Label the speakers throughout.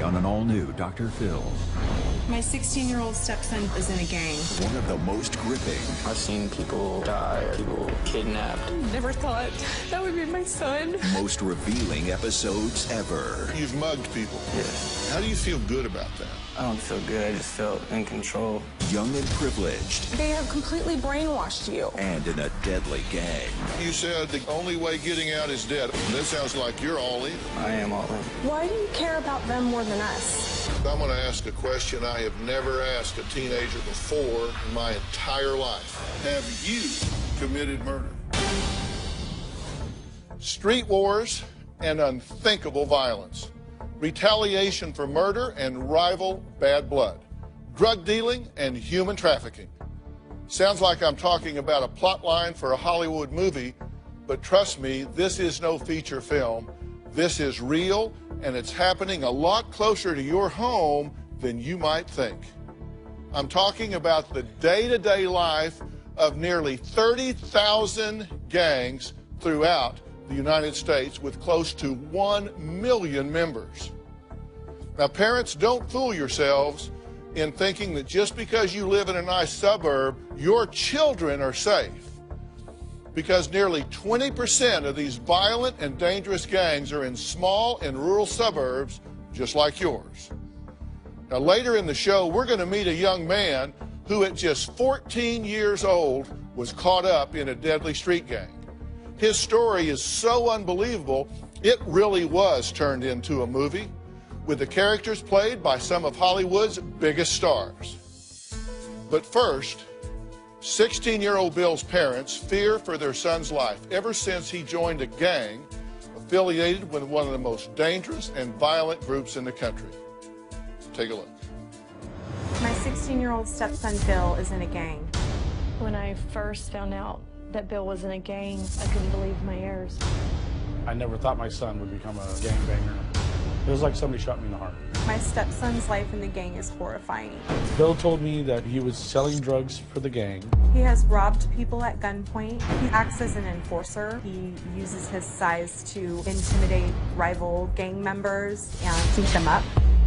Speaker 1: on an all-new Dr. Phil.
Speaker 2: My 16-year-old stepson is in a gang.
Speaker 1: One of the most gripping.
Speaker 3: I've seen people die, people kidnapped.
Speaker 2: Never thought that would be my son.
Speaker 1: Most revealing episodes ever.
Speaker 4: You've mugged people.
Speaker 3: Yes.
Speaker 4: How do you feel good about that?
Speaker 3: I don't feel good. I just felt in control.
Speaker 1: Young and privileged.
Speaker 2: They have completely brainwashed you.
Speaker 1: And in a deadly gang.
Speaker 4: You said the only way getting out is dead. That sounds like you're all in.
Speaker 3: I am all in.
Speaker 2: Why do you care about them more than us?
Speaker 4: I'm going to ask a question I have never asked a teenager before in my entire life. Have you committed murder? Street wars and unthinkable violence. Retaliation for murder and rival bad blood. Drug dealing and human trafficking. Sounds like I'm talking about a plot line for a Hollywood movie, but trust me, this is no feature film. This is real, and it's happening a lot closer to your home than you might think. I'm talking about the day-to-day life of nearly 30,000 gangs throughout the United States with close to 1 million members. Now, parents, don't fool yourselves in thinking that just because you live in a nice suburb, your children are safe. Because nearly 20% of these violent and dangerous gangs are in small and rural suburbs just like yours. Now, later in the show, we're going to meet a young man who at just 14 years old was caught up in a deadly street gang. His story is so unbelievable, it really was turned into a movie with the characters played by some of Hollywood's biggest stars. But first, 16-year-old Bill's parents fear for their son's life ever since he joined a gang affiliated with one of the most dangerous and violent groups in the country. Take a look.
Speaker 2: My 16-year-old stepson, Bill, is in a gang.
Speaker 5: When I first found out that Bill was in a gang, I couldn't believe my ears.
Speaker 6: I never thought my son would become a gangbanger. It was like somebody shot me in the heart.
Speaker 2: My stepson's life in the gang is horrifying.
Speaker 6: Bill told me that he was selling drugs for the gang.
Speaker 2: He has robbed people at gunpoint. He acts as an enforcer. He uses his size to intimidate rival gang members and beat them up.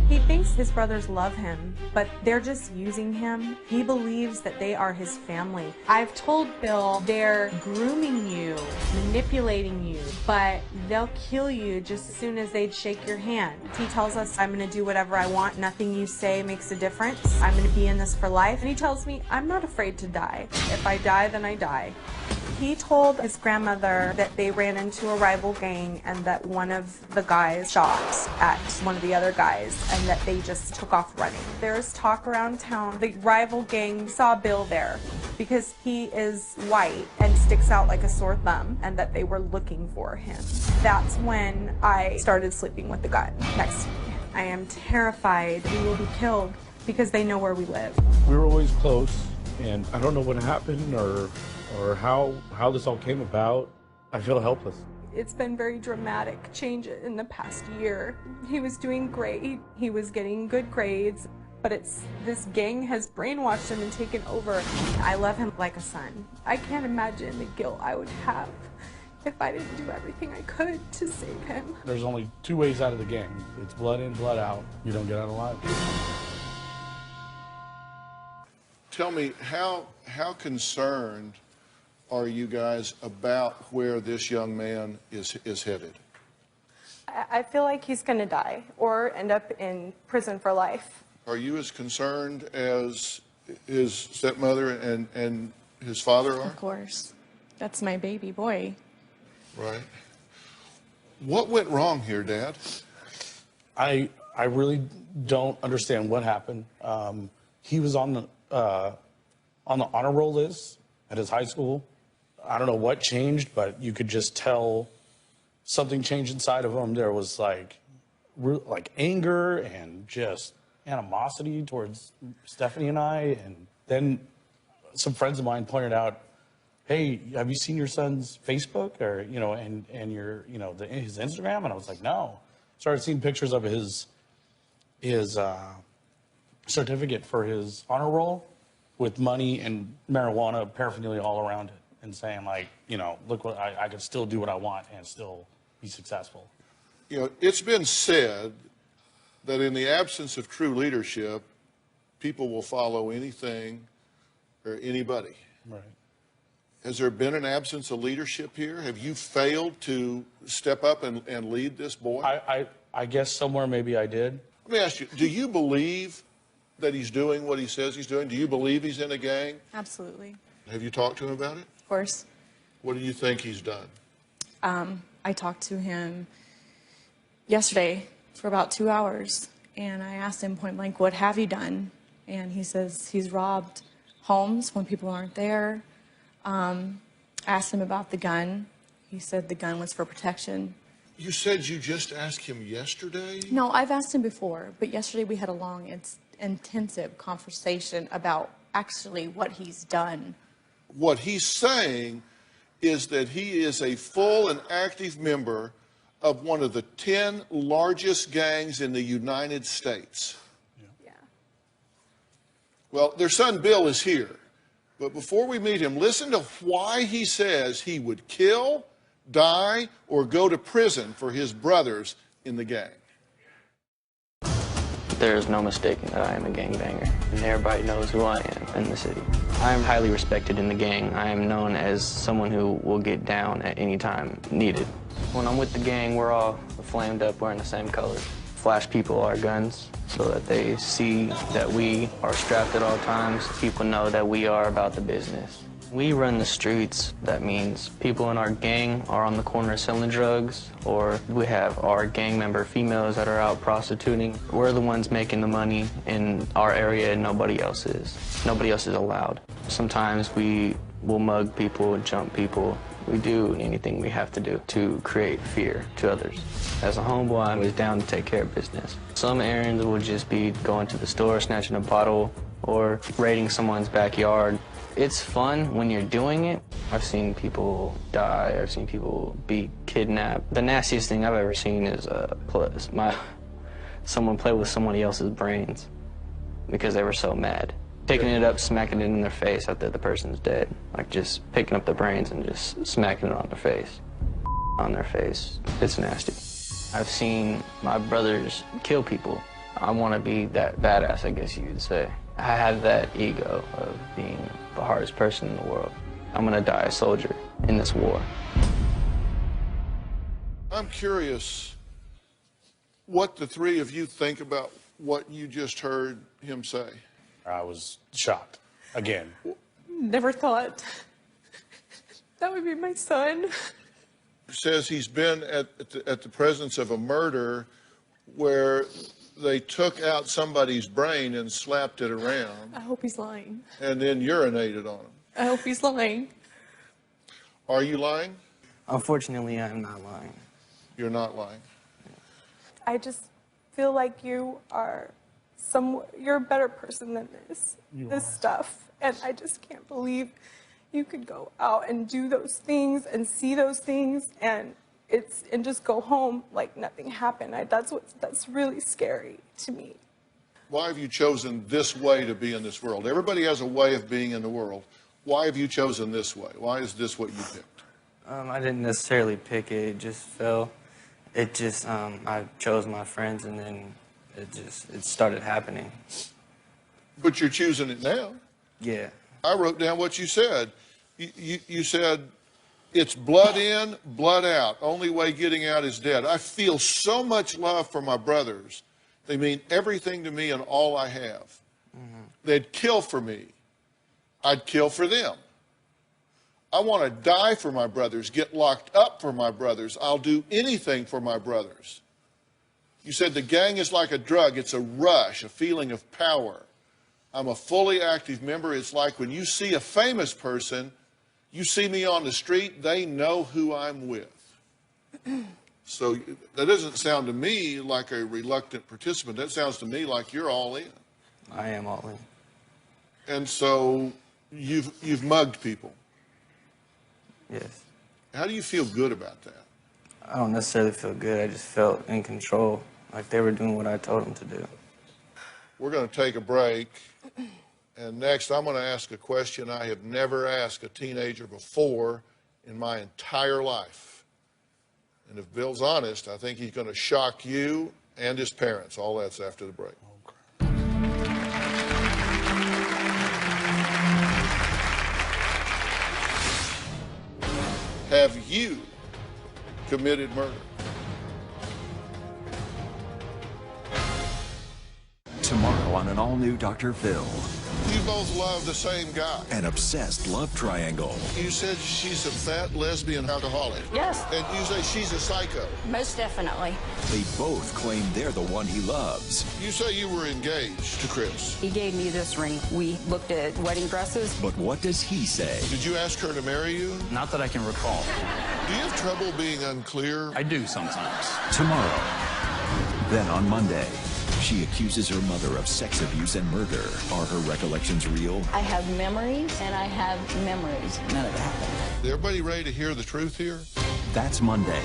Speaker 2: He thinks his brothers love him, but they're just using him. He believes that they are his family. I've told Bill they're grooming you, manipulating you, but they'll kill you just as soon as they'd shake your hand. He tells us, I'm gonna do whatever I want. Nothing you say makes a difference. I'm gonna be in this for life. And he tells me, I'm not afraid to die. If I die, then I die. He told his grandmother that they ran into a rival gang and that one of the guys shot at one of the other guys and that they just took off running. There's talk around town. The rival gang saw Bill there because he is white and sticks out like a sore thumb and that they were looking for him. That's when I started sleeping with the guy next to me. I am terrified we will be killed because they know where we live.
Speaker 6: We were always close, and I don't know what happened or how this all came about. I feel helpless.
Speaker 2: It's been very dramatic change in the past year. He was doing great. He was getting good grades, but this gang has brainwashed him and taken over. I love him like a son. I can't imagine the guilt I would have if I didn't do everything I could to save him.
Speaker 6: There's only two ways out of the gang. It's blood in, blood out. You don't get out alive.
Speaker 4: Tell me, how concerned are you guys about where this young man is headed?
Speaker 2: I feel like he's gonna die or end up in prison for life.
Speaker 4: Are you as concerned as his stepmother and his father are?
Speaker 2: Of course. That's my baby boy.
Speaker 4: Right. What went wrong here, Dad?
Speaker 6: I really don't understand what happened. He was on the honor roll list at his high school. I don't know what changed, but you could just tell something changed inside of him. There was like anger and just animosity towards Stephanie and I. And then some friends of mine pointed out, hey, have you seen your son's Facebook or, and your, his Instagram? And I was like, no. Started seeing pictures of his certificate for his honor roll with money and marijuana paraphernalia all around it, and saying like, look what I can still do what I want and still be successful.
Speaker 4: It's been said that in the absence of true leadership, people will follow anything or anybody.
Speaker 6: Right.
Speaker 4: Has there been an absence of leadership here? Have you failed to step up and lead this boy?
Speaker 6: I guess somewhere maybe I did.
Speaker 4: Let me ask you, do you believe that he's doing what he says he's doing? Do you believe he's in a gang?
Speaker 7: Absolutely.
Speaker 4: Have you talked to him about it?
Speaker 7: Of course.
Speaker 4: What do you think he's done?
Speaker 7: I talked to him yesterday for about 2 hours, and I asked him point blank, what have you done? And he says he's robbed homes when people aren't there. Asked him about the gun. He said the gun was for protection.
Speaker 4: You said you just asked him yesterday?
Speaker 7: No, I've asked him before, but yesterday we had a long, intensive conversation about actually what he's done.
Speaker 4: What he's saying is that he is a full and active member of one of the 10 largest gangs in the United States.
Speaker 7: Yeah.
Speaker 4: Well, their son Bill is here. But before we meet him, listen to why he says he would kill, die, or go to prison for his brothers in the gang.
Speaker 3: There is no mistaking that I am a gangbanger, and everybody knows who I am in the city. I am highly respected in the gang. I am known as someone who will get down at any time needed. When I'm with the gang, we're all flamed up, wearing the same colors. Flash people our guns so that they see that we are strapped at all times. People know that we are about the business. We run the streets. That means people in our gang are on the corner selling drugs, or we have our gang member females that are out prostituting. We're the ones making the money in our area and nobody else is. Nobody else is allowed. Sometimes we will mug people, jump people. We do anything we have to do to create fear to others. As a homeboy, I was down to take care of business. Some errands will just be going to the store, snatching a bottle, or raiding someone's backyard. It's fun when you're doing it. I've seen people die. I've seen people be kidnapped. The nastiest thing I've ever seen is someone play with somebody else's brains because they were so mad. Picking it up, smacking it in their face after the person's dead. Like just picking up the brains and just smacking it on their face. On their face. It's nasty. I've seen my brothers kill people. I want to be that badass, I guess you would say. I have that ego of being the hardest person in the world. I'm gonna die a soldier in this war.
Speaker 4: I'm curious what the three of you think about what you just heard him say.
Speaker 6: I was shocked again.
Speaker 7: Never thought that would be my son.
Speaker 4: Says he's been at the presence of a murder where they took out somebody's brain and slapped it around.
Speaker 7: I hope he's lying.
Speaker 4: And then urinated on him.
Speaker 7: I hope he's lying.
Speaker 4: Are you lying?
Speaker 3: Unfortunately, I'm not lying.
Speaker 4: You're not lying.
Speaker 8: I just feel like you're a better person than this stuff. And I just can't believe you could go out and do those things and see those things and just go home like nothing happened. That's really scary to me.
Speaker 4: Why have you chosen this way to be in this world? Everybody has a way of being in the world. Why have you chosen this way? Why is this what you picked?
Speaker 3: I didn't necessarily pick it. It just fell. I chose my friends, and then it started happening.
Speaker 4: But you're choosing it now.
Speaker 3: Yeah.
Speaker 4: I wrote down what you said. You said, it's blood in, blood out. Only way getting out is dead. I feel so much love for my brothers. They mean everything to me and all I have. Mm-hmm. They'd kill for me. I'd kill for them. I want to die for my brothers, get locked up for my brothers. I'll do anything for my brothers. You said the gang is like a drug. It's a rush, a feeling of power. I'm a fully active member. It's like when you see a famous person, you see me on the street, they know who I'm with. So that doesn't sound to me like a reluctant participant. That sounds to me like you're all in.
Speaker 3: I am all in.
Speaker 4: And so you've mugged people.
Speaker 3: Yes.
Speaker 4: How do you feel good about that?
Speaker 3: I don't necessarily feel good. I just felt in control, like they were doing what I told them to do.
Speaker 4: We're going to take a break. And next, I'm going to ask a question I have never asked a teenager before in my entire life. And if Bill's honest, I think he's going to shock you and his parents. All that's after the break. Have you committed murder?
Speaker 1: Tomorrow on an all-new Dr. Phil.
Speaker 4: You both love the same guy.
Speaker 1: An obsessed love triangle.
Speaker 4: You said she's a fat lesbian alcoholic.
Speaker 9: Yes.
Speaker 4: And you say she's a psycho.
Speaker 9: Most definitely.
Speaker 1: They both claim they're the one he loves.
Speaker 4: You say you were engaged to Chris.
Speaker 9: He gave me this ring. We looked at wedding dresses.
Speaker 1: But what does he say?
Speaker 4: Did you ask her to marry you?
Speaker 10: Not that I can recall.
Speaker 4: Do you have trouble being unclear?
Speaker 10: I do sometimes.
Speaker 1: Tomorrow. Then on Monday, she accuses her mother of sex abuse and murder. Are her recollections real?
Speaker 9: I have memories, and I have memories. None of it happened.
Speaker 4: Is everybody ready to hear the truth here?
Speaker 1: That's Monday.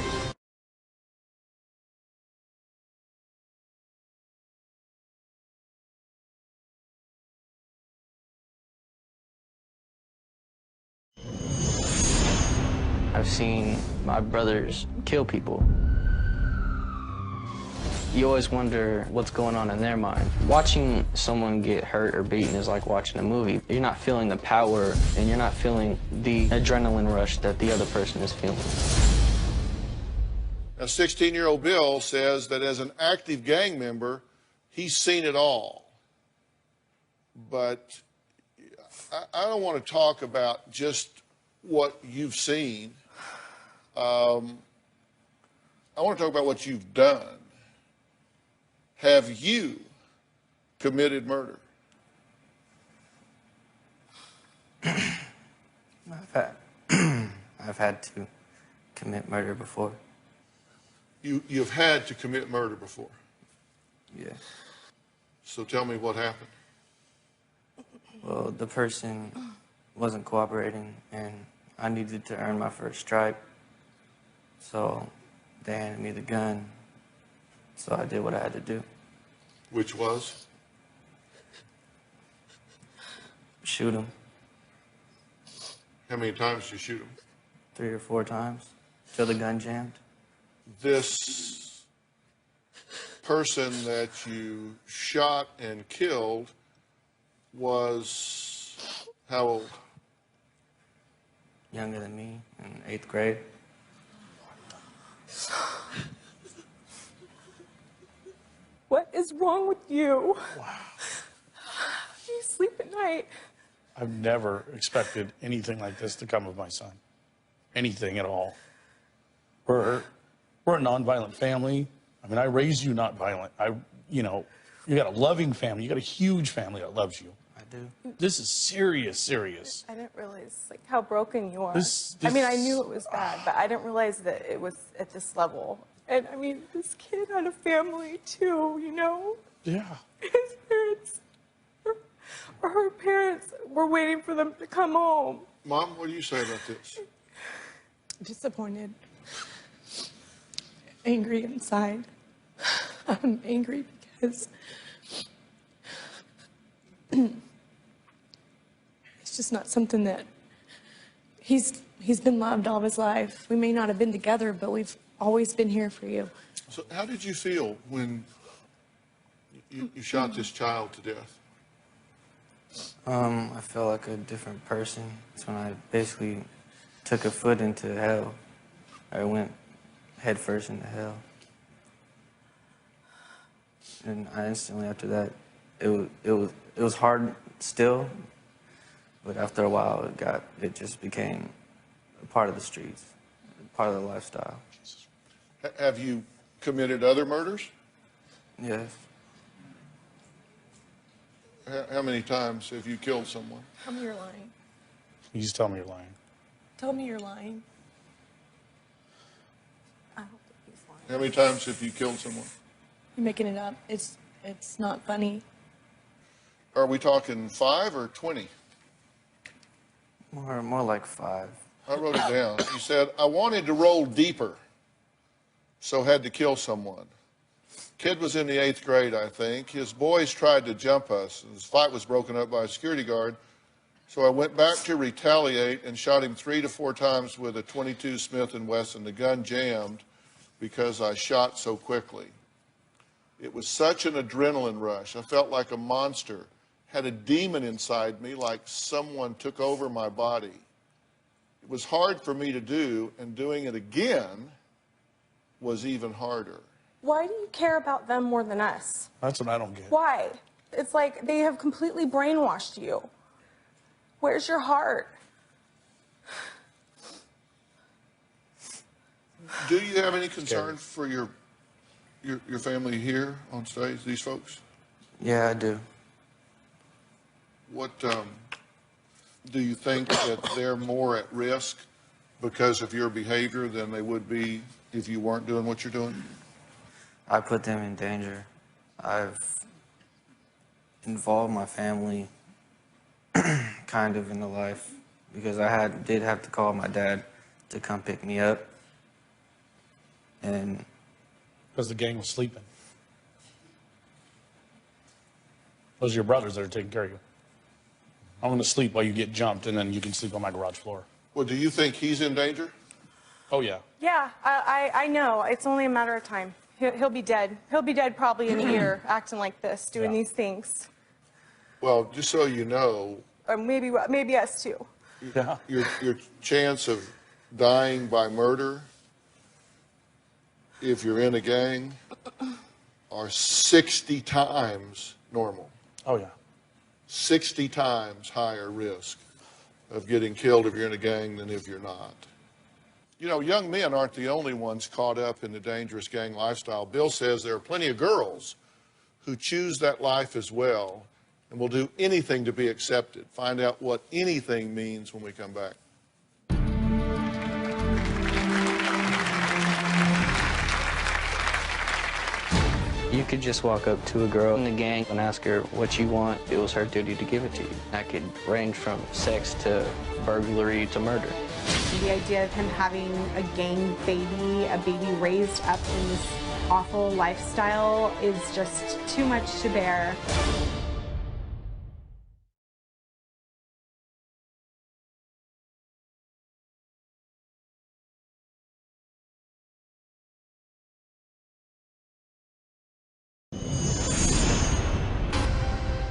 Speaker 3: I've seen my brothers kill people. You always wonder what's going on in their mind. Watching someone get hurt or beaten is like watching a movie. You're not feeling the power, and you're not feeling the adrenaline rush that the other person is feeling.
Speaker 4: Now, 16-year-old Bill says that as an active gang member, he's seen it all. But I don't want to talk about just what you've seen. I want to talk about what you've done. Have you committed murder?
Speaker 3: I've had to commit murder before.
Speaker 4: You've had to commit murder before.
Speaker 3: Yes.
Speaker 4: So tell me what happened.
Speaker 3: Well, the person wasn't cooperating, and I needed to earn my first stripe. So they handed me the gun. So I did what I had to do.
Speaker 4: Which was?
Speaker 3: Shoot him.
Speaker 4: How many times did you shoot him?
Speaker 3: 3 or 4 times till the gun jammed.
Speaker 4: This person that you shot and killed was how old?
Speaker 3: Younger than me, in 8th grade.
Speaker 8: What is wrong with you? Wow. You sleep at night.
Speaker 6: I've never expected anything like this to come of my son. Anything at all. We're a nonviolent family. I mean, I raised you not violent. You got a loving family. You got a huge family that loves you.
Speaker 3: I do.
Speaker 6: This is serious.
Speaker 8: I didn't realize how broken you are.
Speaker 6: This-
Speaker 8: I mean, I knew it was bad, but I didn't realize that it was at this level. And I mean, this kid had a family too, you know?
Speaker 6: Yeah.
Speaker 8: His parents, or her parents, were waiting for them to come home.
Speaker 4: Mom, what do you say about this?
Speaker 7: Disappointed. Angry inside. I'm angry because it's just not something that he's been loved all of his life. We may not have been together, but we've always been here for you.
Speaker 4: So how did you feel when you shot this child to death?
Speaker 3: I felt like a different person. That's when I basically took a foot into hell. I went head first into hell. And I instantly after that, it was hard still, but after a while it just became a part of the streets, a part of the lifestyle.
Speaker 4: Have you committed other murders?
Speaker 3: Yes.
Speaker 4: How many times have you killed someone?
Speaker 8: Tell me you're lying.
Speaker 6: You just tell me you're lying.
Speaker 8: Tell me you're lying. I don't think he's lying.
Speaker 4: How many times have you killed someone?
Speaker 7: You're making it up. It's not funny.
Speaker 4: Are we talking 5 or 20?
Speaker 3: More like 5.
Speaker 4: I wrote it down. You said, I wanted to roll deeper, so had to kill someone. Kid was in the 8th grade, I think. His boys tried to jump us. His fight was broken up by a security guard. So I went back to retaliate and shot him 3 to 4 times with a .22 Smith & Wesson. The gun jammed because I shot so quickly. It was such an adrenaline rush. I felt like a monster, had a demon inside me, like someone took over my body. It was hard for me to do, and doing it again was even harder.
Speaker 8: Why do you care about them more than us?
Speaker 6: That's what I don't get.
Speaker 8: Why? It's like they have completely brainwashed you. Where's your heart?
Speaker 4: Do you have any concern for your family here on stage, these folks?
Speaker 3: Yeah, I do.
Speaker 4: What do you think that they're more at risk because of your behavior than they would be if you weren't doing what you're doing?
Speaker 3: I put them in danger. I've involved my family kind of in the life because I did have to call my dad to come pick me up. And
Speaker 6: because the gang was sleeping. Those are your brothers that are taking care of you. I'm going to sleep while you get jumped, and then you can sleep on my garage floor.
Speaker 4: Well, do you think he's in danger?
Speaker 6: Oh, yeah.
Speaker 8: Yeah, I know. It's only a matter of time. He'll be dead. He'll be dead probably in a year, acting like this, doing these things.
Speaker 4: Well, just so you know.
Speaker 8: Or maybe us too.
Speaker 6: Yeah.
Speaker 4: Your chance of dying by murder, if you're in a gang, are 60 times normal.
Speaker 6: Oh, yeah.
Speaker 4: 60 times higher risk of getting killed if you're in a gang than if you're not. You know, young men aren't the only ones caught up in the dangerous gang lifestyle. Bill says there are plenty of girls who choose that life as well and will do anything to be accepted. Find out what anything means when we come back.
Speaker 3: You could just walk up to a girl in the gang and ask her what you want. It was her duty to give it to you. That could range from sex to burglary to murder.
Speaker 2: The idea of him having a gang baby, a baby raised up in this awful lifestyle, is just too much to bear.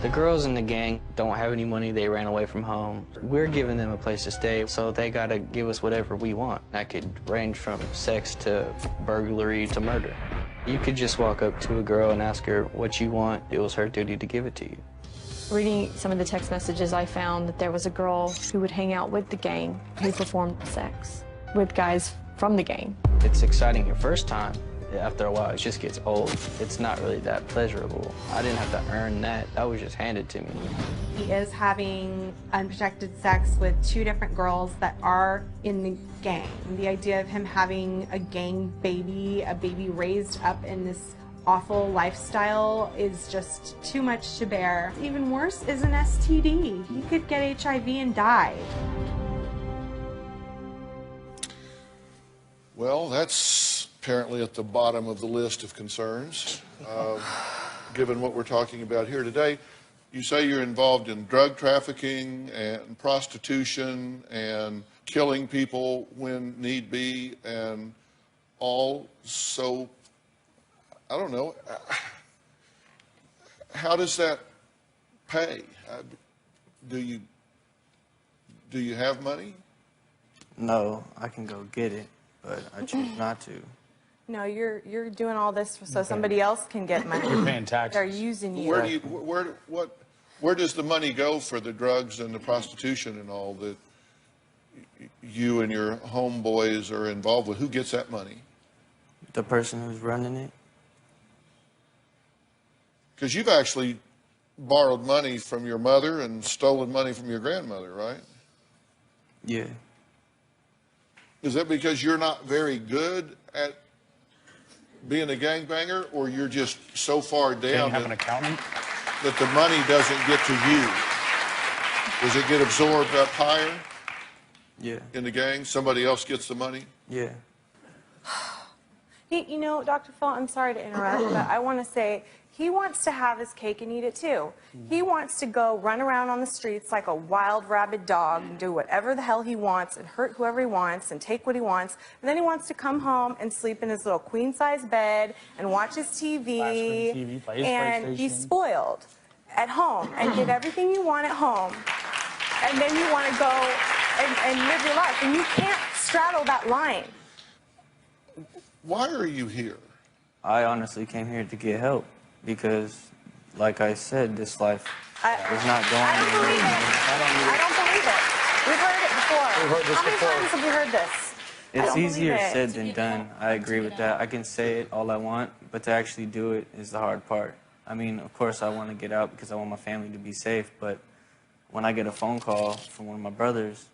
Speaker 3: The girls in the gang don't have any money. They ran away from home. We're giving them a place to stay, so they gotta give us whatever we want. That could range from sex to burglary to murder. You could just walk up to a girl and ask her what you want. It was her duty to give it to you.
Speaker 5: Reading some of the text messages, I found that there was a girl who would hang out with the gang who performed sex with guys from the gang.
Speaker 3: It's exciting your first time. After a while, it just gets old. It's not really that pleasurable. I didn't have to earn that. That was just handed to me.
Speaker 2: He is having unprotected sex with 2 different girls that are in the gang. The idea of him having a gang baby, a baby raised up in this awful lifestyle, is just too much to bear. Even worse is an STD. He could get HIV and die.
Speaker 4: Well, that's apparently at the bottom of the list of concerns, given what we're talking about here today. You say you're involved in drug trafficking and prostitution and killing people when need be, and all. So, I don't know, how does that pay? Do you have money?
Speaker 3: No, I can go get it, but I choose not to.
Speaker 8: No, you're doing all this so somebody else can get money.
Speaker 6: You're paying taxes.
Speaker 8: They're using you.
Speaker 4: Where does the money go for the drugs and the prostitution and all that you and your homeboys are involved with? Who gets that money?
Speaker 3: The person who's running it.
Speaker 4: Because you've actually borrowed money from your mother and stolen money from your grandmother, right?
Speaker 3: Yeah.
Speaker 4: Is that because you're not very good at being a gangbanger, or you're just so far down
Speaker 6: Have an accountant?
Speaker 4: that the money doesn't get to you? Does it get absorbed up higher?
Speaker 3: Yeah.
Speaker 4: In the gang? Somebody else gets the money?
Speaker 3: Yeah.
Speaker 2: You know, Dr. Phil, I'm sorry to interrupt, but I want to say he wants to have his cake and eat it too. He wants to go run around on the streets like a wild rabid dog and do whatever the hell he wants and hurt whoever he wants and take what he wants. And then he wants to come home and sleep in his little queen-size bed and watch his TV, and be spoiled at home and get everything you want at home. And then you want to go and live your life. And you can't straddle that line.
Speaker 4: Why are you here?
Speaker 3: I honestly came here to get help because, like I said, this life is not going
Speaker 2: I don't believe it. I don't believe it. We've heard it before.
Speaker 6: We've heard this
Speaker 2: How many
Speaker 6: before.
Speaker 2: times have we heard this?
Speaker 3: It's easier said than done. I agree with that. I can say it all I want, but to actually do it is the hard part. I mean, of course, I want to get out because I want my family to be safe, but when I get a phone call from one of my brothers,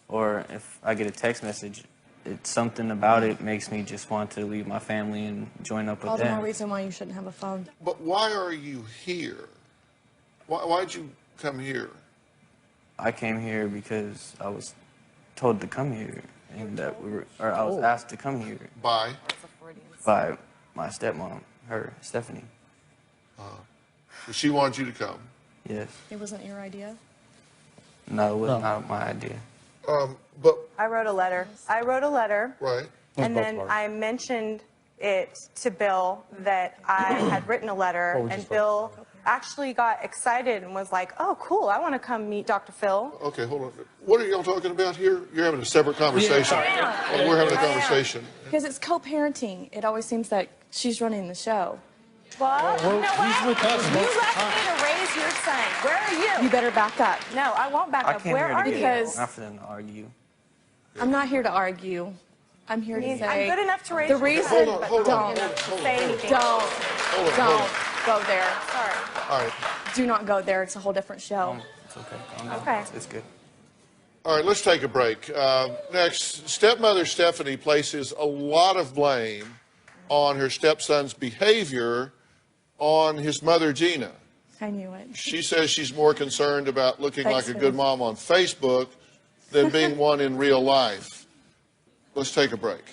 Speaker 3: or if I get a text message, it's something about it makes me just want to leave my family and join up with
Speaker 7: All the more
Speaker 3: them.
Speaker 7: reason why you shouldn't have a phone.
Speaker 4: But why are you here? Why'd you come here?
Speaker 3: I came here because I was told to come here, and that I was asked to come here
Speaker 4: By
Speaker 3: my stepmom, Stephanie.
Speaker 4: So she wanted you to come.
Speaker 3: Yes.
Speaker 7: It wasn't your idea?
Speaker 3: No, it was not my idea.
Speaker 4: But
Speaker 2: I wrote a letter.
Speaker 4: right.
Speaker 2: And then I mentioned it to Bill that I had written a letter, and Bill actually got excited and was like, oh, cool, I want to come meet Dr. Phil.
Speaker 4: Okay, hold on. What are y'all talking about here? You're having a separate conversation. Oh, we're having a conversation.
Speaker 7: Because it's co-parenting. It always seems like she's running the show.
Speaker 2: Well, you know what?
Speaker 6: he's with us
Speaker 2: You
Speaker 6: most of the
Speaker 2: left
Speaker 6: time.
Speaker 2: me to raise your son. Where are you?
Speaker 7: You better back up.
Speaker 2: No, I won't back
Speaker 3: I
Speaker 2: up.
Speaker 3: came
Speaker 2: Where
Speaker 3: here
Speaker 2: are
Speaker 3: to
Speaker 2: you?
Speaker 3: get
Speaker 7: Because-
Speaker 3: help, not for them to argue.
Speaker 7: I'm not here to argue. I'm here to
Speaker 2: I'm
Speaker 7: say
Speaker 2: good enough to raise
Speaker 7: the
Speaker 2: your
Speaker 7: reason.
Speaker 2: son,
Speaker 4: Hold on,
Speaker 2: but
Speaker 4: hold on,
Speaker 2: don't
Speaker 4: hold on,
Speaker 2: say anything.
Speaker 7: Don't go there.
Speaker 2: Sorry.
Speaker 4: All right.
Speaker 7: Do not go there. It's a whole different show.
Speaker 3: It's okay. Calm down.
Speaker 2: Okay.
Speaker 3: It's good.
Speaker 4: All right, let's take a break. Next, stepmother Stephanie places a lot of blame on her stepson's behavior on his mother, Gina.
Speaker 7: I knew it.
Speaker 4: She says she's more concerned about looking
Speaker 7: Thanks,
Speaker 4: like a
Speaker 7: Phil.
Speaker 4: good mom on Facebook than being one in real life. Let's take a break.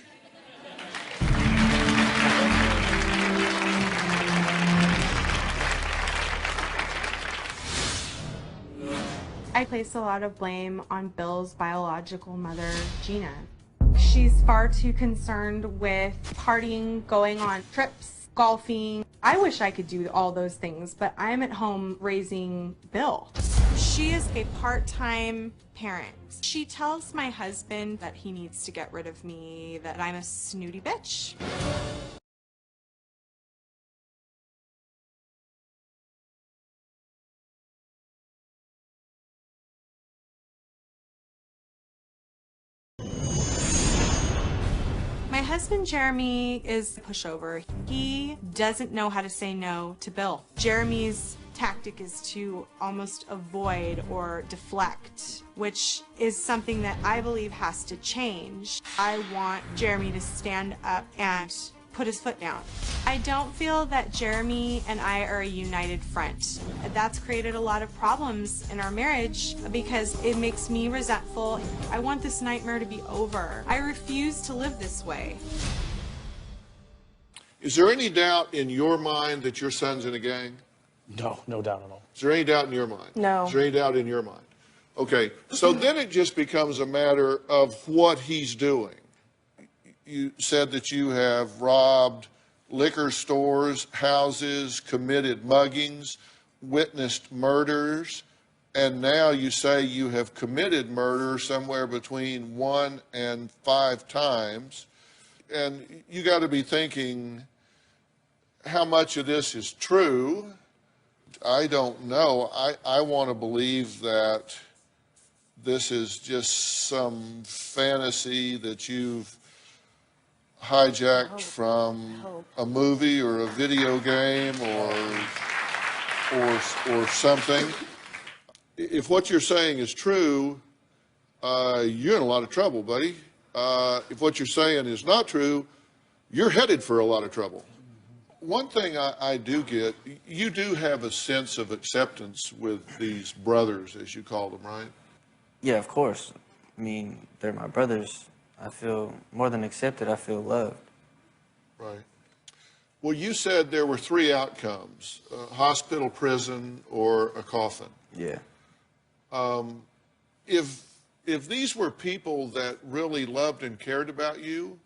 Speaker 2: I place a lot of blame on Bill's biological mother, Gina. She's far too concerned with partying, going on trips, golfing. I wish I could do all those things, but I'm at home raising Bill. She is a part-time parent. She tells my husband that he needs to get rid of me, that I'm a snooty bitch. My husband, Jeremy, is a pushover. He doesn't know how to say no to Bill. Jeremy's tactic is to almost avoid or deflect, which is something that I believe has to change. I want Jeremy to stand up and put his foot down. I don't feel that Jeremy and I are a united front. That's created a lot of problems in our marriage because it makes me resentful. I want this nightmare to be over. I refuse to live this way.
Speaker 4: Is there any doubt in your mind that your son's in a gang?
Speaker 6: No, no doubt at all.
Speaker 4: Is there any doubt in your mind?
Speaker 2: No.
Speaker 4: Is there any doubt in your mind? Okay, so then it just becomes a matter of what he's doing. You said that you have robbed liquor stores, houses, committed muggings, witnessed murders, and now you say you have committed murder somewhere between 1 and 5 times. And you got to be thinking, how much of this is true? I don't know. I want to believe that this is just some fantasy that you've hijacked from a movie or a video game or something. If what you're saying is true, you're in a lot of trouble, buddy. If what you're saying is not true, you're headed for a lot of trouble. One thing I do get, you do have a sense of acceptance with these brothers, as you call them, right?
Speaker 3: Yeah, of course. I mean, they're my brothers. I feel more than accepted. I feel loved.
Speaker 4: Right. Well, you said there were 3 outcomes, hospital, prison, or a coffin.
Speaker 3: Yeah.
Speaker 4: If these were people that really loved and cared about you,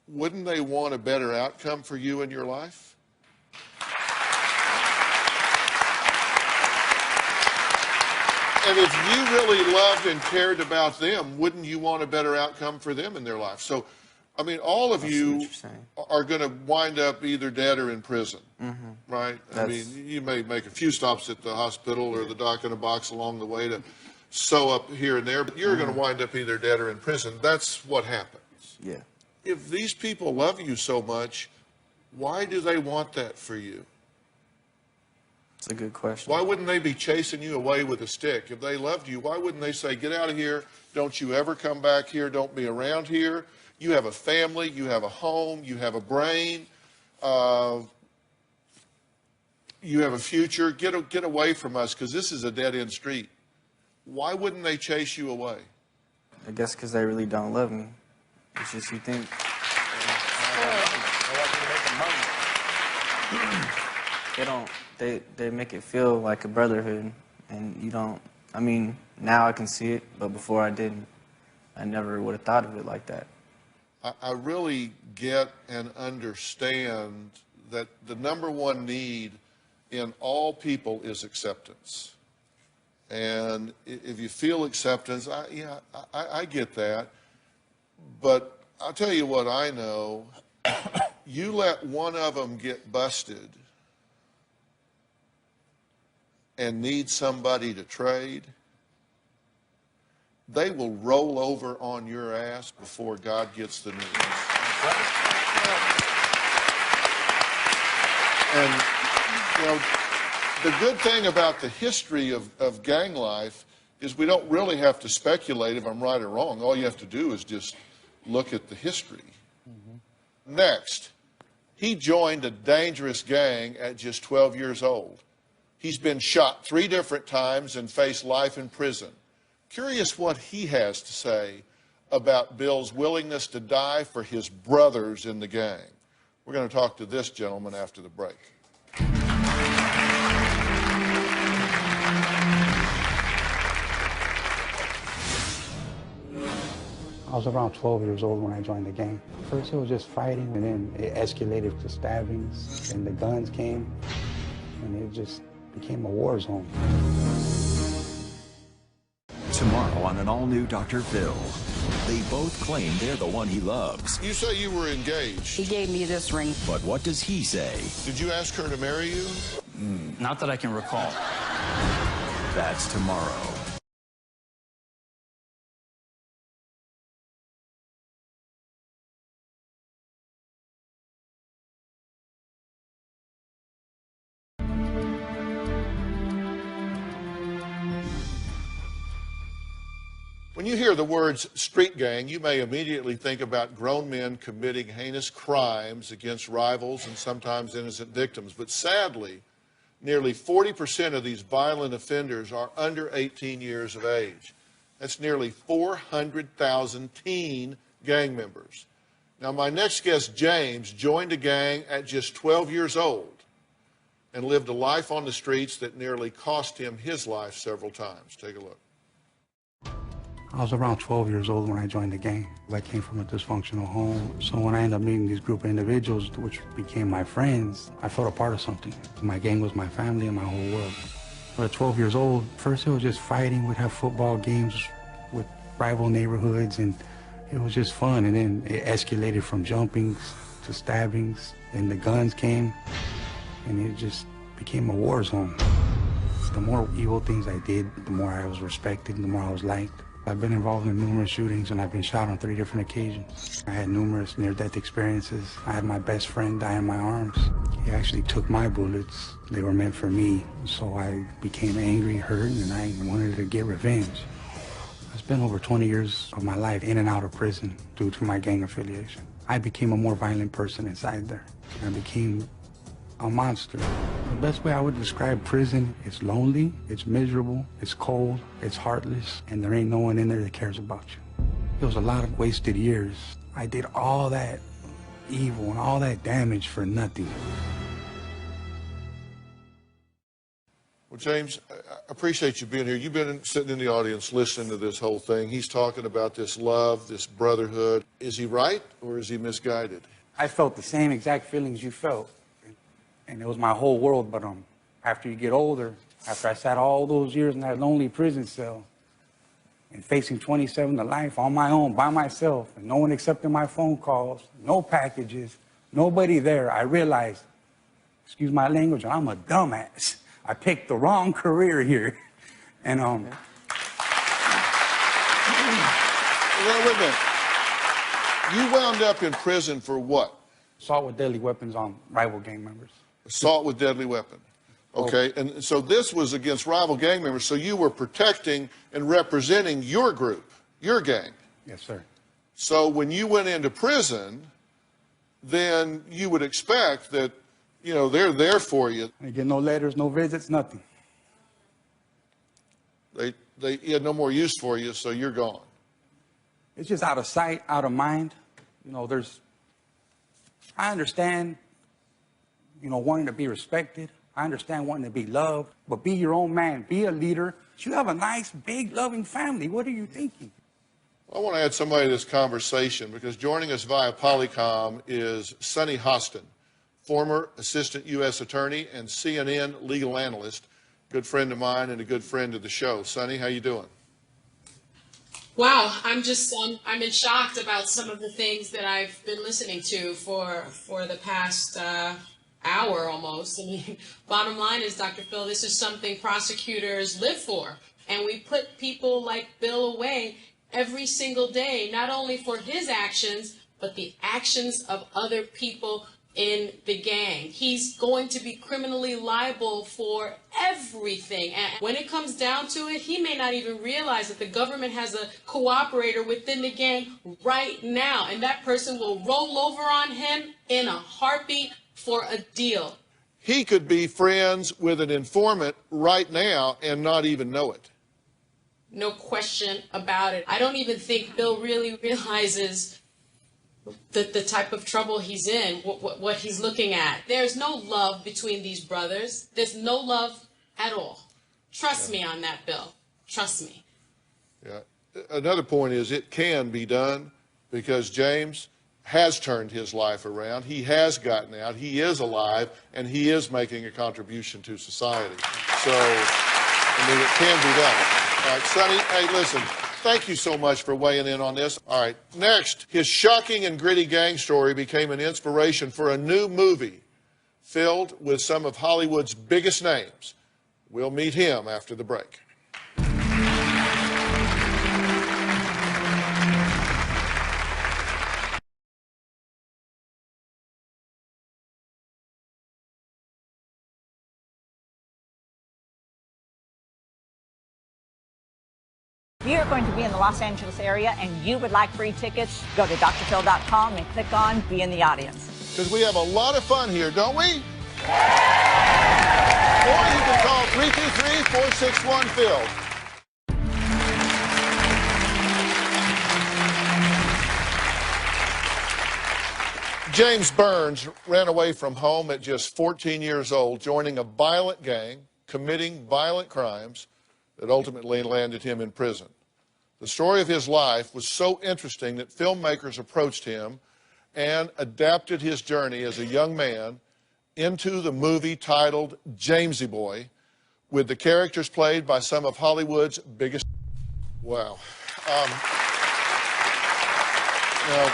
Speaker 4: wouldn't they want a better outcome for you in your life? And if you really loved and cared about them, wouldn't you want a better outcome for them in their life? So, I mean, all of you are going to wind up either dead or in prison, right? I mean, you may make a few stops at the hospital or the doc in a box along the way to sew up here and there, but you're going to wind up either dead or in prison. That's what happens.
Speaker 3: Yeah.
Speaker 4: If these people love you so much, why do they want that for you?
Speaker 3: It's a good question.
Speaker 4: Why wouldn't they be chasing you away with a stick? If they loved you, why wouldn't they say, get out of here, don't you ever come back here, don't be around here? You have a family, you have a home, you have a brain, you have a future. Get away from us, because this is a dead-end street. Why wouldn't they chase you away?
Speaker 3: I guess because they really don't love me. It's just you think. They don't. They make it feel like a brotherhood, and you don't. I mean, now I can see it, but before I didn't. I never would have thought of it like that.
Speaker 4: I really get and understand that the #1 need in all people is acceptance. And if you feel acceptance, I get that. But I'll tell you what I know. You let one of them get busted and need somebody to trade, they will roll over on your ass before God gets the news. And, you know, the good thing about the history of gang life is we don't really have to speculate if I'm right or wrong. All you have to do is just look at the history. Next, he joined a dangerous gang at just 12 years old. He's been shot 3 different times and faced life in prison. Curious what he has to say about Bill's willingness to die for his brothers in the gang. We're going to talk to this gentleman after the break.
Speaker 11: I was around 12 years old when I joined the gang. First it was just fighting, and then it escalated to stabbings, and the guns came, and it just became a war zone.
Speaker 1: Tomorrow on an all-new Dr. Phil, they both claim they're the one he loves.
Speaker 4: You say you were engaged.
Speaker 9: He gave me this ring.
Speaker 1: But what does he say?
Speaker 4: Did you ask her to marry you?
Speaker 10: Not that I can recall.
Speaker 1: That's tomorrow.
Speaker 4: When you hear the words street gang, you may immediately think about grown men committing heinous crimes against rivals and sometimes innocent victims. But sadly, nearly 40% of these violent offenders are under 18 years of age. That's nearly 400,000 teen gang members. Now, my next guest, James, joined a gang at just 12 years old and lived a life on the streets that nearly cost him his life several times. Take a look.
Speaker 11: I was around 12 years old when I joined the gang. I came from a dysfunctional home, so when I ended up meeting these group of individuals, which became my friends, I felt a part of something. My gang was my family and my whole world. But at 12 years old, first it was just fighting. We'd have football games with rival neighborhoods, and it was just fun. And then it escalated from jumpings to stabbings, and the guns came, and it just became a war zone. The more evil things I did, the more I was respected, and the more I was liked. I've been involved in numerous shootings, and I've been shot on 3 different occasions. I had numerous near-death experiences. I had my best friend die in my arms. He actually took my bullets. They were meant for me. So I became angry, hurt, and I wanted to get revenge. I spent over 20 years of my life in and out of prison due to my gang affiliation. I became a more violent person inside there. I became a monster. The best way I would describe prison, it's lonely, it's miserable, it's cold, it's heartless, and there ain't no one in there that cares about you. It was a lot of wasted years. I did all that evil and all that damage for nothing.
Speaker 4: Well, James, I appreciate you being here. You've been sitting in the audience listening to this whole thing. He's talking about this love, this brotherhood. Is he right or is he misguided?
Speaker 11: I felt the same exact feelings you felt. And it was my whole world. But after you get older, after I sat all those years in that lonely prison cell and facing 27 to life on my own, by myself, and no one accepting my phone calls, no packages, nobody there, I realized, excuse my language, I'm a dumbass. I picked the wrong career here. And,
Speaker 4: Well, wait a minute. You wound up in prison for what?
Speaker 11: Assault with deadly weapons on rival gang members.
Speaker 4: Assault with deadly weapon. Okay, and so this was against rival gang members, so you were protecting and representing your group, your gang.
Speaker 11: Yes, sir.
Speaker 4: So when you went into prison, then you would expect that, you know, they're there for you.
Speaker 11: I get no letters, no visits, nothing.
Speaker 4: They had no more use for you, so you're gone.
Speaker 11: It's just out of sight, out of mind. You know, I understand, you know, wanting to be respected. I understand wanting to be loved, but be your own man, be a leader. You have a nice, big, loving family. What are you thinking?
Speaker 4: I want to add somebody to this conversation because joining us via Polycom is Sonny Hostin, former assistant U.S. attorney and CNN legal analyst, good friend of mine and a good friend of the show. Sonny, how you doing?
Speaker 12: Wow, I'm in shock about some of the things that I've been listening to for the past hour almost. I mean, bottom line is, Dr. Phil, this is something prosecutors live for. And we put people like Bill away every single day, not only for his actions, but the actions of other people in the gang. He's going to be criminally liable for everything. And when it comes down to it, he may not even realize that the government has a cooperator within the gang right now. And that person will roll over on him in a heartbeat for a deal.
Speaker 4: He could be friends with an informant right now and not even know it.
Speaker 12: No question about it. I don't even think Bill really realizes the type of trouble he's in, what he's looking at. There's no love between these brothers. There's no love at all. Trust me on that, Bill. Trust me.
Speaker 4: Yeah. Another point is it can be done because James has turned his life around. He has gotten out. He is alive, and he is making a contribution to society. So, I mean, it can be done. All right, Sonny, hey, listen, thank you so much for weighing in on this. All right, next, his shocking and gritty gang story became an inspiration for a new movie filled with some of Hollywood's biggest names. We'll meet him after the break.
Speaker 13: If you're going to be in the Los Angeles area and you would like free tickets, go to drphil.com and click on Be in the Audience.
Speaker 4: Because we have a lot of fun here, don't we? Or you can call 323-461-PHIL. James Burns ran away from home at just 14 years old, joining a violent gang, committing violent crimes that ultimately landed him in prison. The story of his life was so interesting that filmmakers approached him and adapted his journey as a young man into the movie titled Jamesy Boy, with the characters played by some of Hollywood's biggest... Wow. Now,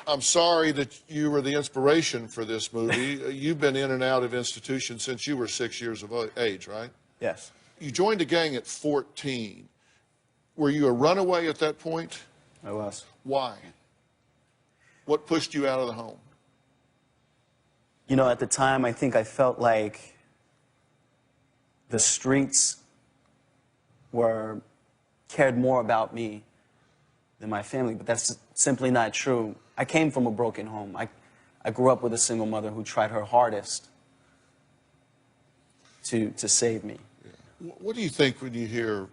Speaker 4: I'm sorry that you were the inspiration for this movie. You've been in and out of institutions since you were 6 years of age, right?
Speaker 14: Yes.
Speaker 4: You joined a gang at 14. Were you a runaway at that point?
Speaker 14: I was.
Speaker 4: Why? What pushed you out of the home?
Speaker 14: You know, at the time, I think I felt like the streets cared more about me than my family, but that's simply not true. I came from a broken home. I grew up with a single mother who tried her hardest to save me.
Speaker 4: Yeah. What do you think when you hear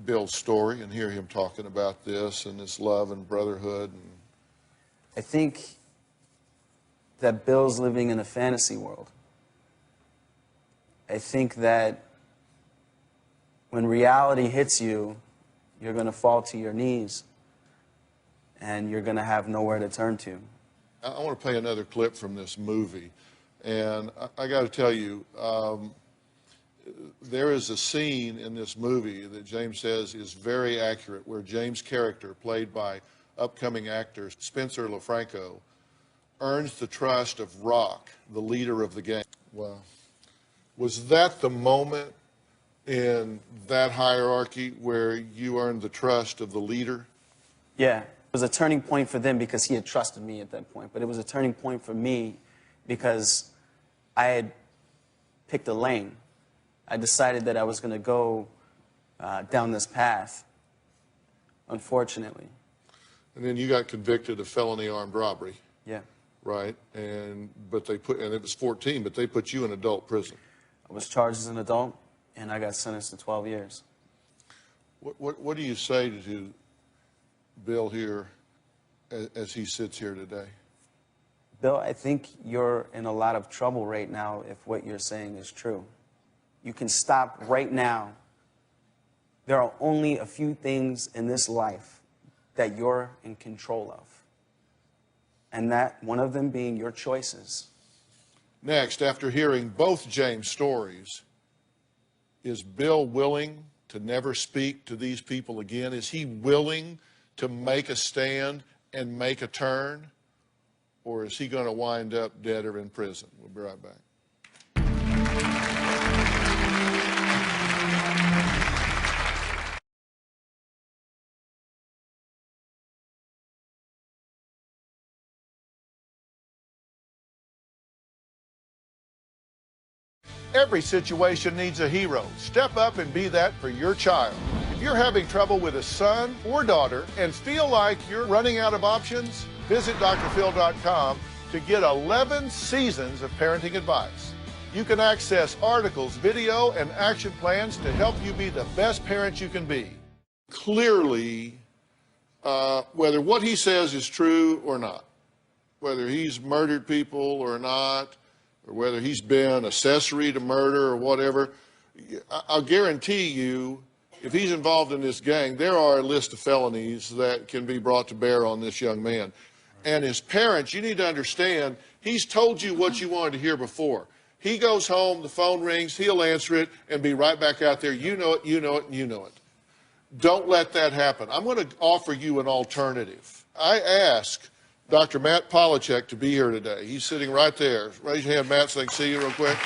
Speaker 4: Bill's story and hear him talking about this and this love and brotherhood? And
Speaker 14: I think that Bill's living in a fantasy world. I think that when reality hits you, you're going to fall to your knees and you're going to have nowhere to turn to.
Speaker 4: I want to play another clip from this movie. And I got to tell you, there is a scene in this movie that James says is very accurate, where James' character, played by upcoming actor Spencer LaFranco, earns the trust of Rock, the leader of the gang. Wow. Was that the moment in that hierarchy where you earned the trust of the leader?
Speaker 14: Yeah. It was a turning point for them because he had trusted me at that point. But it was a turning point for me because I had picked a lane. I decided that I was going to go down this path, unfortunately.
Speaker 4: And then you got convicted of felony armed robbery.
Speaker 14: Yeah.
Speaker 4: Right? And it was 14, but they put you in adult prison.
Speaker 14: I was charged as an adult, and I got sentenced to 12 years.
Speaker 4: What do you say to Bill here as he sits here today?
Speaker 14: Bill, I think you're in a lot of trouble right now if what you're saying is true. You can stop right now. There are only a few things in this life that you're in control of. And that one of them being your choices.
Speaker 4: Next, after hearing both James' stories, is Bill willing to never speak to these people again? Is he willing to make a stand and make a turn? Or is he going to wind up dead or in prison? We'll be right back. Every situation needs a hero. Step up and be that for your child. If you're having trouble with a son or daughter and feel like you're running out of options, visit drphil.com to get 11 seasons of parenting advice. You can access articles, video, and action plans to help you be the best parent you can be. Clearly, whether what he says is true or not, whether he's murdered people or not, or whether he's been accessory to murder or whatever, I'll guarantee you, if he's involved in this gang, there are a list of felonies that can be brought to bear on this young man. And as parents, you need to understand, he's told you what you wanted to hear before. He goes home, the phone rings, he'll answer it, and be right back out there. You know it, you know it, and you know it. Don't let that happen. I'm going to offer you an alternative. I asked Dr. Matt Polachek to be here today. He's sitting right there. Raise your hand, Matt, so I can see you real quick.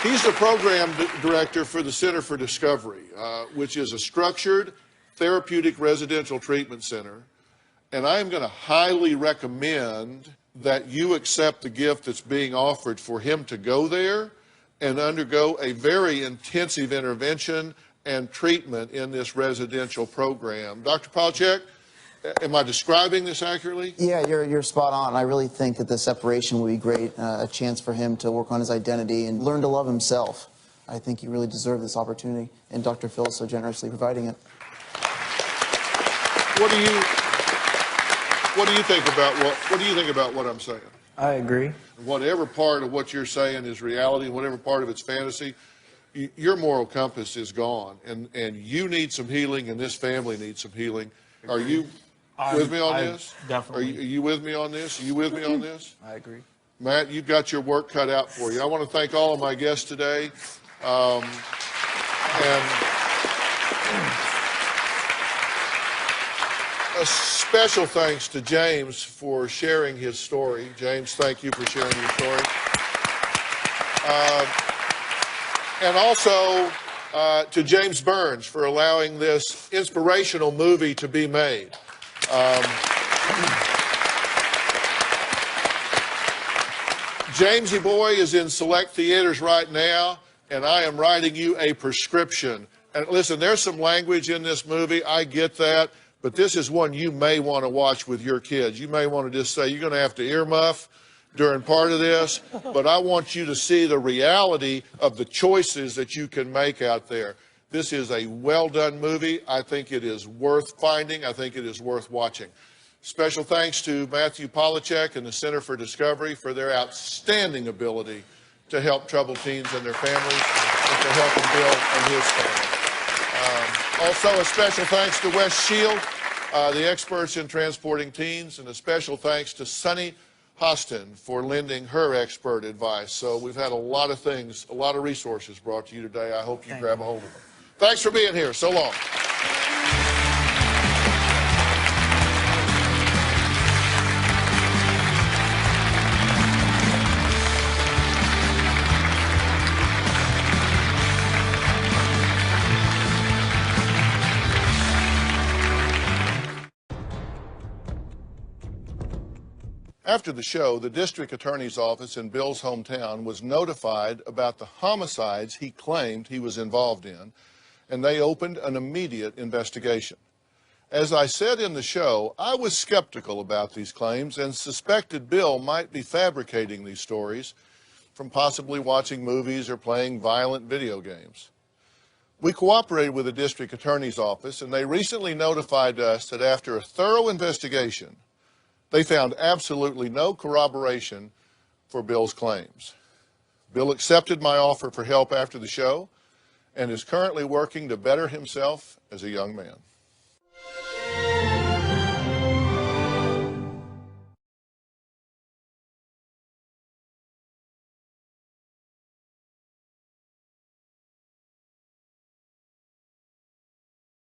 Speaker 4: He's the program director for the Center for Discovery, which is a structured therapeutic residential treatment center. And I am going to highly recommend that you accept the gift that's being offered for him to go there and undergo a very intensive intervention and treatment in this residential program. Dr. Polachek, am I describing this accurately?
Speaker 15: Yeah, you're spot on. I really think that the separation would be great, a chance for him to work on his identity and learn to love himself. I think he really deserved this opportunity, and Dr. Phil is so generously providing it.
Speaker 4: What do you think about what I'm saying?
Speaker 3: I agree.
Speaker 4: Whatever part of what you're saying is reality, whatever part of it's fantasy, your moral compass is gone, and you need some healing, and this family needs some healing. Are you with me on this?
Speaker 6: Definitely.
Speaker 4: Are you with me on this? Are you with me on this?
Speaker 14: I agree.
Speaker 4: Matt, you've got your work cut out for you. I want to thank all of my guests today. And a special thanks to James for sharing his story. James, thank you for sharing your story. And also to James Burns for allowing this inspirational movie to be made. Jamesy Boy is in select theaters right now, and I am writing you a prescription. And listen, there's some language in this movie, I get that, but this is one you may want to watch with your kids. You may want to just say, you're going to have to earmuff during part of this, but I want you to see the reality of the choices that you can make out there. This is a well-done movie. I think it is worth finding. I think it is worth watching. Special thanks to Matthew Polachek and the Center for Discovery for their outstanding ability to help troubled teens and their families and to helping Bill and his family. Also, a special thanks to Wes Shield, the experts in transporting teens, and a special thanks to Sunny Hostin for lending her expert advice. So we've had a lot of things, a lot of resources brought to you today. I hope you grab a hold of them. Thanks for being here. So long. After the show, the district attorney's office in Bill's hometown was notified about the homicides he claimed he was involved in, and they opened an immediate investigation. As I said in the show, I was skeptical about these claims and suspected Bill might be fabricating these stories from possibly watching movies or playing violent video games. We cooperated with the district attorney's office, and they recently notified us that after a thorough investigation, they found absolutely no corroboration for Bill's claims. Bill accepted my offer for help after the show and is currently working to better himself as a young man.